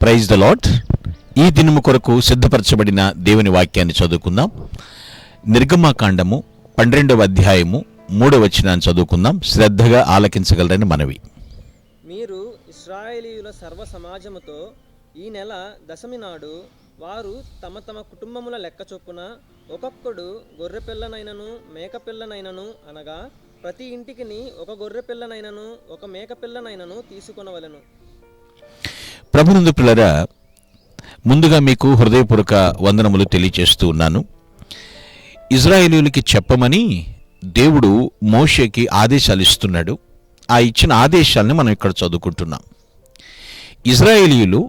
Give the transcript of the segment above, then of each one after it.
Praise the lord. ఈ దినము కొరకు సిద్ధపరచబడిన దేవుని వాక్యాన్ని చదువుకుందాం. నిర్గమాకాండము 12వ అధ్యాయము 3వ వచనాన్ని చదువుకుందాం. శ్రద్ధగా ఆలకించగలరని మనవి. మీరు ఇశ్రాయేలీయుల సర్వ సమాజముతో ఈ నెల దశమి నాడు వారు తమ తమ కుటుంబముల లెక్క చొప్పున ఒక్కొక్కడు గొర్రెపిల్లనైనను మేకపిల్లనైనను అనగా ప్రతి ఇంటికిని ఒక గొర్రెపిల్లనైనను ఒక మేకపిల్లనైనను తీసుకొనవలెను. ప్రభునందు పిల్లరా, ముందుగా మీకు హృదయపూర్వక వందనములు తెలియచేస్తూ ఉన్నాను. ఇజ్రాయేలీయులకి చెప్పమని దేవుడు మోషేకి ఆదేశాలు ఇస్తున్నాడు. ఆ ఇచ్చిన ఆదేశాలని మనం ఇక్కడ చదువుకుంటున్నాం. ఇజ్రాయేలీయులు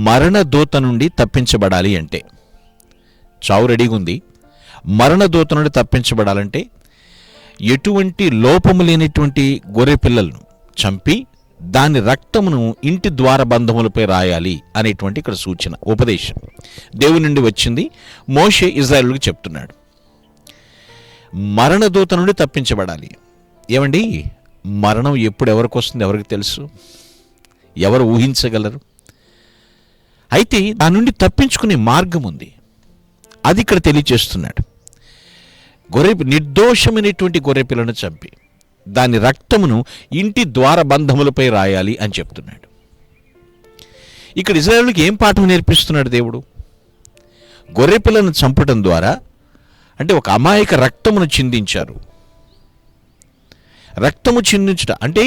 మరణదూత నుండి తప్పించబడాలి అంటే, చావు రెడీగా ఉంది, మరణదూత నుండి తప్పించబడాలంటే ఎటువంటి లోపము లేనటువంటి గొర్రె పిల్లలను చంపి దాని రక్తమును ఇంటి ద్వారబంధములపై రాయాలి అనేటువంటి ఇక్కడ సూచన, ఉపదేశం దేవుని నుండి వచ్చింది. మోషే ఇజ్రాయేలుకి చెప్తున్నాడు, మరణదూత నుండి తప్పించబడాలి. ఏమండి, మరణం ఎప్పుడు ఎవరికి వస్తుంది ఎవరికి తెలుసు? ఎవరు ఊహించగలరు? అయితే దాని నుండి తప్పించుకునే మార్గం ఉంది. అది ఇక్కడ తెలియచేస్తున్నాడు. నిర్దోషమైనటువంటి గొర్రె పిల్లను చంపి దాని రక్తమును ఇంటి ద్వారబంధములపై రాయాలి అని చెప్తున్నాడు. ఇక్కడ ఇజ్రాయేలుకి ఏం పాఠం నేర్పిస్తున్నాడు దేవుడు? గొర్రె పిల్లను చంపటం ద్వారా, అంటే ఒక అమాయక రక్తమును చిందించారు. రక్తము చిందించుట అంటే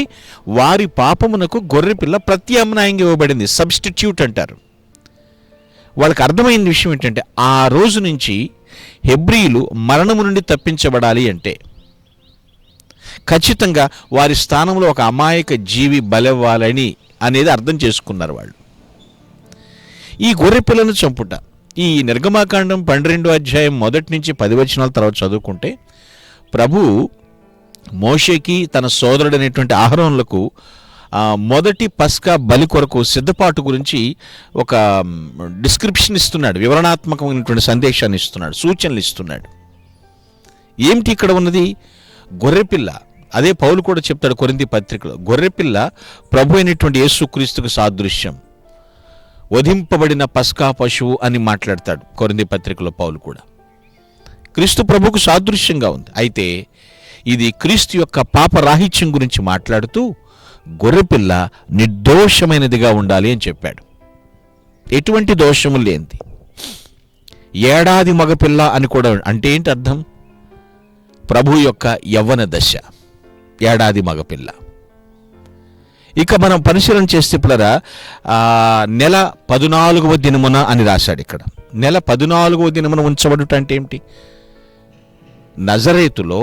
వారి పాపమునకు గొర్రెపిల్ల ప్రత్యామ్నాయంగా ఇవ్వబడింది, సబ్స్టిట్యూట్ అంటారు. వాళ్ళకి అర్థమైన విషయం ఏంటంటే, ఆ రోజు నుంచి హెబ్రీయులు మరణము నుండి తప్పించబడాలి అంటే ఖచ్చితంగా వారి స్థానంలో ఒక అమాయక జీవి బలవ్వాలని అనేది అర్థం చేసుకున్నారు వాళ్ళు. ఈ గొర్రెపిల్లను చంపుట, ఈ నిర్గమాకాండం 12వ అధ్యాయం 1 నుంచి 10 వచనాల తర్వాత చదువుకుంటే, ప్రభు మోషేకి తన సోదరుడైనటువంటి అహరోనులకు మొదటి పస్కా బలి కొరకు సిద్ధపాటు గురించి ఒక డిస్క్రిప్షన్ ఇస్తున్నాడు, వివరణాత్మకమైనటువంటి సందేశాన్ని ఇస్తున్నాడు, సూచనలు ఇస్తున్నాడు. ఏమిటి ఇక్కడ ఉన్నది? గొర్రెపిల్ల. అదే పౌలు కూడా చెప్తాడు కొరింథీ పత్రికలో, గొర్రెపిల్ల ప్రభు అయినటువంటి యేసుక్రీస్తుకు సాదృశ్యం, వధింపబడిన పస్కా పశువు అని మాట్లాడతాడు కొరింథీ పత్రికలో పౌలు కూడా. క్రీస్తు ప్రభుకు సాదృశ్యంగా ఉంది. అయితే ఇది క్రీస్తు యొక్క పాపరాహిత్యం గురించి మాట్లాడుతూ గొర్రెపిల్ల నిర్దోషమైనదిగా ఉండాలి అని చెప్పాడు. ఎటువంటి దోషము లేనిది. ఏడాది మగపిల్ల అని కూడా అంటే ఏంటి అర్థం? ప్రభు యొక్క యవ్వన దశ, ఏడాది మగపిల్ల. ఇక మనం పరిశీలన చేస్తే పిల్లరా, నెల 14వ దినమున అని రాశాడు ఇక్కడ. నెల 14వ దినమున ఉంచబడుట అంటే ఏమిటి? నజరేతులో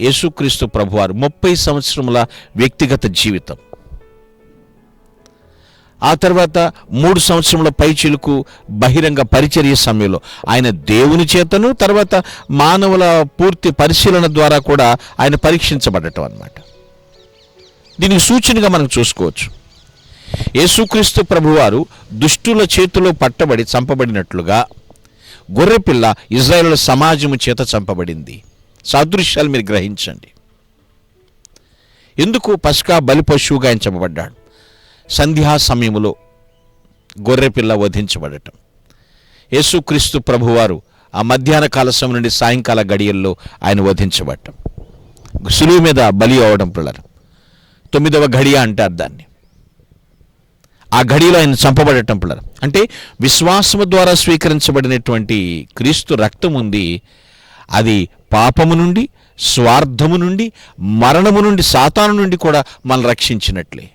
యేసుక్రీస్తు ప్రభువారు 30 సంవత్సరముల వ్యక్తిగత జీవితం, ఆ తర్వాత 3 సంవత్సరముల పైచిలుకు బహిరంగ పరిచర్య సమయంలో ఆయన దేవుని చేతను, తర్వాత మానవుల పూర్తి పరిశీలన ద్వారా కూడా ఆయన పరీక్షించబడటం అన్నమాట. దీనికి సూచనగా మనం చూసుకోవచ్చు. యేసుక్రీస్తు ప్రభువారు దుష్టుల చేతిలో పట్టబడి చంపబడినట్లుగా గొర్రెపిల్ల ఇజ్రాయేలు సమాజము చేత చంపబడింది. సాదృశ్యాలు మీరు గ్రహించండి. ఎందుకు పస్కా బలి పశువుగా ఆయన చంపబడ్డాడు? సంధ్యా సమయములో గొర్రెపిల్ల వధించబడటం. యేసుక్రీస్తు ప్రభువారు ఆ మధ్యాహ్న కాల సమయం నుండి సాయంకాల గడియల్లో ఆయన వధించబడటం, సులువు మీద బలి అవ్వడం పిల్లలు 9వ ఘడియ అంటారు దాన్ని. ఆ ఘడియలో ఆయన చంపబడటం పిల్లలు అంటే విశ్వాసము ద్వారా స్వీకరించబడినటువంటి క్రీస్తు రక్తం ఉంది. అది పాపము నుండి, స్వార్థము నుండి, మరణము నుండి, సాతాను నుండి కూడా మనల్ని రక్షించినట్లే.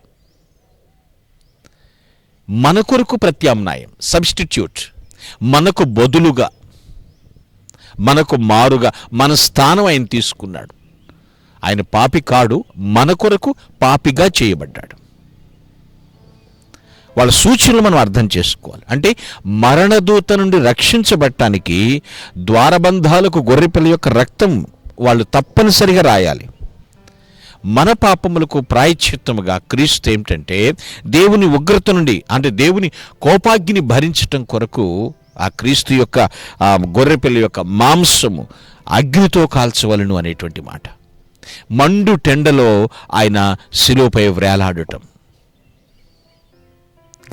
మన కొరకు ప్రత్యామ్నాయం, సబ్స్టిట్యూట్, మనకు బదులుగా, మనకు మారుగా మన స్థానం ఆయన తీసుకున్నాడు. ఆయన పాపి కాడు, మన కొరకు పాపిగా చేయబడ్డాడు. వాళ్ళ సూచనలు మనం అర్థం చేసుకోవాలి. అంటే మరణదూత నుండి రక్షించబడటానికి ద్వారబంధాలకు గొర్రెపిల్ల యొక్క రక్తం వాళ్ళు తప్పనిసరిగా రాయాలి. మన పాపములకు ప్రాయశ్చిత్తముగా క్రీస్తు ఏమిటంటే దేవుని ఉగ్రత నుండి, అంటే దేవుని కోపాగ్ని భరించటం కొరకు ఆ క్రీస్తు యొక్క ఆ గొర్రెపిల్ల యొక్క మాంసము అగ్నితో కాల్చవలను అనేటువంటి మాట. మండు టెండలో ఆయన శిలువపై వ్రేలాడటం.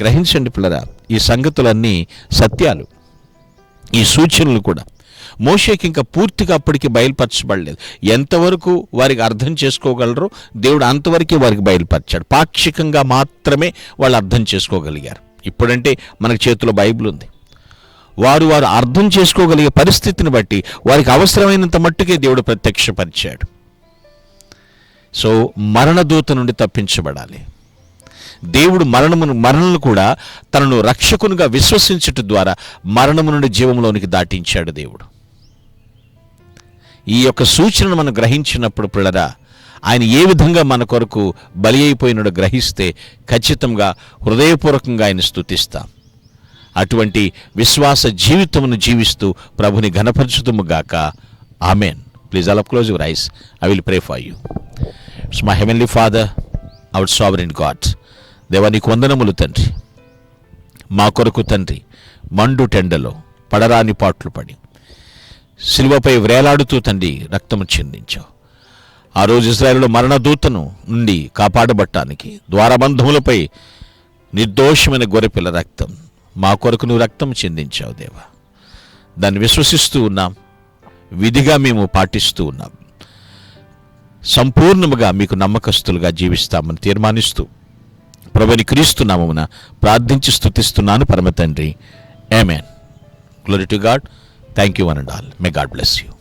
గ్రహించండి పిల్లరా, ఈ సంగతులన్నీ సత్యాలు. ఈ సూచనలు కూడా మోషేకి ఇంకా పూర్తిగా అప్పటికి బయలుపరచబడలేదు. ఎంతవరకు వారికి అర్థం చేసుకోగలరో దేవుడు అంతవరకే వారికి బయలుపరిచాడు. పాక్షికంగా మాత్రమే వాళ్ళు అర్థం చేసుకోగలిగారు. ఇప్పుడంటే మనకు చేతిలో బైబిల్ ఉంది. వారు అర్థం చేసుకోగలిగే పరిస్థితిని బట్టి వారికి అవసరమైనంత మట్టుకే దేవుడు ప్రత్యక్షపరిచాడు. సో మరణదూత నుండి తప్పించబడాలి. దేవుడు మరణను కూడా తనను రక్షకునిగా విశ్వసించుట ద్వారా మరణము నుండి జీవంలోనికి దాటించాడు దేవుడు. ఈ యొక్క సూచనను మనం గ్రహించినప్పుడు పిల్లరా, ఆయన ఏ విధంగా మన కొరకు బలి అయిపోయినాడో గ్రహిస్తే ఖచ్చితంగా హృదయపూర్వకంగా ఆయన స్తుతిస్తాం. అటువంటి విశ్వాస జీవితమును జీవిస్తూ ప్రభుని ఘనపరచుతుము గాక. Amen. Please all close your eyes. I will pray for you. It's my heavenly father, our sovereign God. దేవా, నీకు వందనములు తండ్రి. మా కొరకు తండ్రి మండు టెండలో పడరాని పాట్లు పడి శిలువపై వేలాడుతూ తండ్రి రక్తము చిందించావు. ఆ రోజు ఇశ్రాయేలులో మరణదూతను నుండి కాపాడబట్టానికి ద్వారబంధములపై నిర్దోషమైన గొర్రెపిల్ల రక్తం, మా కొరకు నువ్వు రక్తం చిందించావు దేవా. దాన్ని విశ్వసిస్తూ ఉన్నాం, విధిగా మేము పాటిస్తూ ఉన్నాం. సంపూర్ణముగా మీకు నమ్మకస్తులుగా జీవిస్తామని తీర్మానిస్తూ ప్రభుని క్రీస్తు నామమున ప్రార్థించి స్తుతిస్తున్నాను పరమ తండ్రి. ఆమేన్. Glory to God. Thank you one and all. May God bless you.